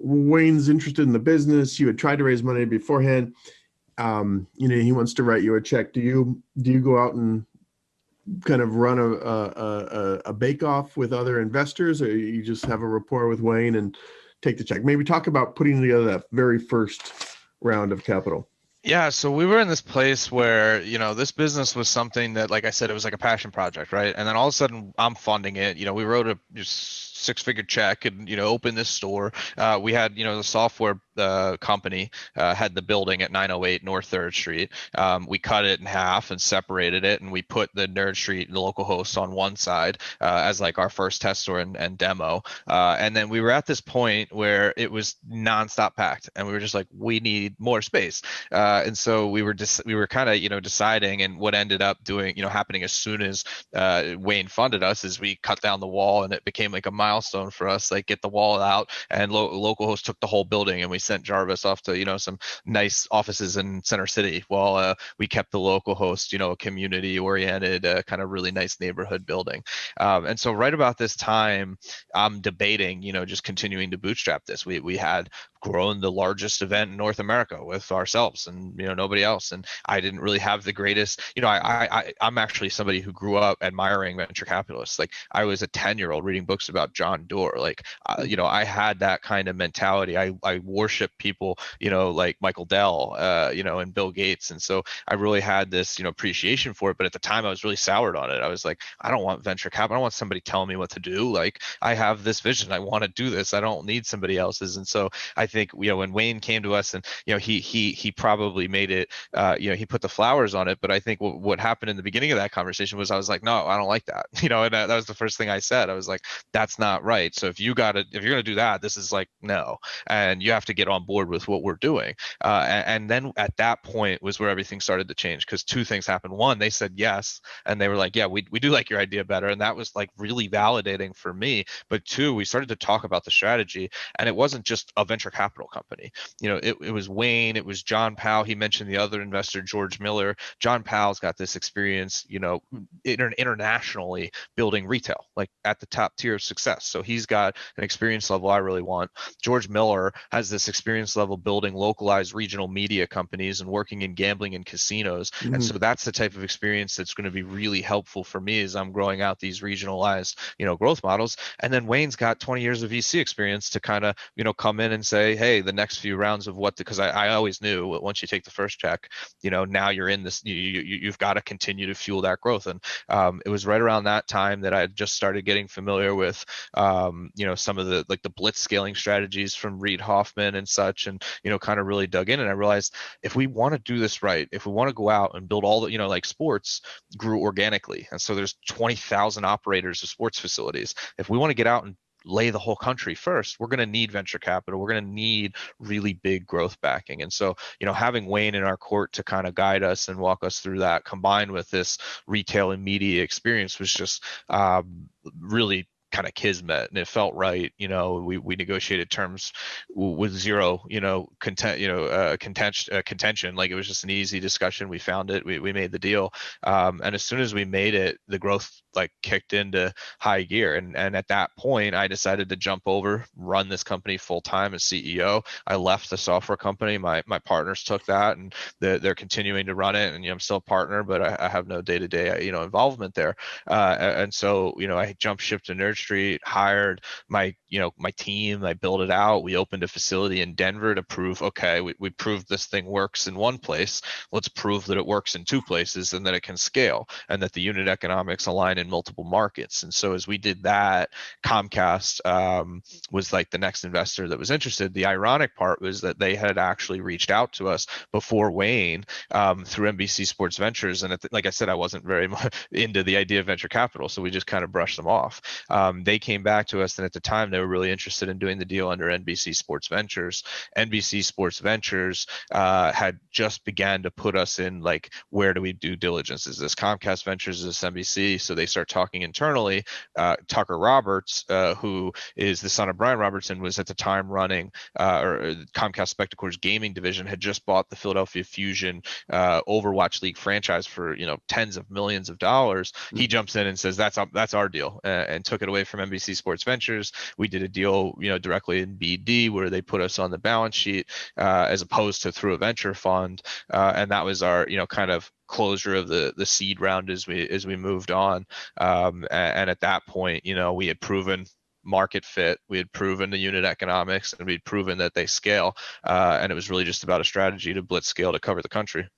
Wayne's interested in the business. You had tried to raise money beforehand. He wants to write you a check. Do you go out and kind of run a bake off with other investors, or you just have a rapport with Wayne and take the check? Maybe talk about putting together that very first round of capital. Yeah, so we were in this place where, this business was something that, like I said, it was like a passion project, right? And then all of a sudden I'm funding it. We wrote a six-figure check and, opened this store. We had, the software company had the building at 908 North 3rd Street. We cut it in half and separated it, and we put the Nerd Street, the local hosts, on one side as like our first test store and demo. And then we were at this point where it was nonstop packed, and we were just like, we need more space. And so we were kind of deciding, and what ended up doing happening as soon as Wayne funded us is we cut down the wall, and it became like a milestone for us, like get the wall out, and local host took the whole building, and we sent Jarvis off to some nice offices in Center City while we kept the local host a community oriented kind of really nice neighborhood building. And so right about this time I'm debating just continuing to bootstrap this. We had grown the largest event in North America with ourselves and nobody else, and I didn't really have the greatest. I'm actually somebody who grew up admiring venture capitalists. Like, I was a 10-year-old reading books about John Doerr. Like, I had that kind of mentality. I worship people like Michael Dell and Bill Gates, and so I really had this appreciation for it. But at the time I was really soured on it. I was like, I don't want venture capital. I don't want somebody telling me what to do. Like, I have this vision, I want to do this, I don't need somebody else's. And so I think when Wayne came to us, and he probably made it, he put the flowers on it. But I think what happened in the beginning of that conversation was I was like, no, I don't like that. And that was the first thing I said. I was like, that's not right. So if you're gonna do that, this is like, no, and you have to get on board with what we're doing. And then at that point was where everything started to change, because two things happened. One, they said yes, and they were like, yeah, we do like your idea better, and that was like really validating for me. But two, we started to talk about the strategy, and it wasn't just a venture capital company. It was Wayne, it was John Powell. He mentioned the other investor, George Miller. John Powell's got this experience, internationally building retail, like at the top tier of success. So he's got an experience level I really want. George Miller has this experience level building localized regional media companies and working in gambling and casinos. Mm-hmm. And so that's the type of experience that's going to be really helpful for me as I'm growing out these regionalized, growth models. And then Wayne's got 20 years of VC experience to kind of, come in and say, hey, the next few rounds of because I always knew once you take the first check, now you're in this, you've got to continue to fuel that growth. And it was right around that time that I just started getting familiar with, some of the blitz scaling strategies from Reid Hoffman and such, and, kind of really dug in. And I realized, if we want to do this right, if we want to go out and build all the, like sports grew organically. And so there's 20,000 operators of sports facilities. If we want to get out and lay the whole country first, we're going to need venture capital. We're going to need really big growth backing. And so, having Wayne in our court to kind of guide us and walk us through that, combined with this retail and media experience, was just really kind of kismet, and it felt right. We negotiated terms with zero contention. Like, it was just an easy discussion. We found it, we made the deal, and as soon as we made it, the growth like kicked into high gear. And at that point I decided to jump over, run this company full time as CEO. I left the software company. My partners took that, and they're continuing to run it, and I'm still a partner, but I have no day-to-day involvement there. And so I jumped ship to Nerd Street, hired my team. I built it out. We opened a facility in Denver to prove, okay, we proved this thing works in one place. Let's prove that it works in two places, and that it can scale, and that the unit economics align in multiple markets. And so as we did that, Comcast was like the next investor that was interested. The ironic part was that they had actually reached out to us before Wayne through NBC Sports Ventures. And like I said, I wasn't very much into the idea of venture capital, so we just kind of brushed them off. They came back to us, and at the time they were really interested in doing the deal under NBC Sports Ventures. NBC Sports Ventures had just began to put us in, like, where do we do diligence? Is this Comcast Ventures? Is this NBC? So they start talking internally. Tucker Roberts, who is the son of Brian Robertson, was at the time running or Comcast Spectacor's gaming division, had just bought the Philadelphia Fusion Overwatch League franchise for tens of millions of dollars. He jumps in and says, that's our deal, and took it away away from NBC Sports Ventures. We did a deal, directly in BD where they put us on the balance sheet as opposed to through a venture fund, and that was our, kind of closure of the seed round as we moved on. And at that point, we had proven market fit, we had proven the unit economics, and we'd proven that they scale. And it was really just about a strategy to blitz scale to cover the country.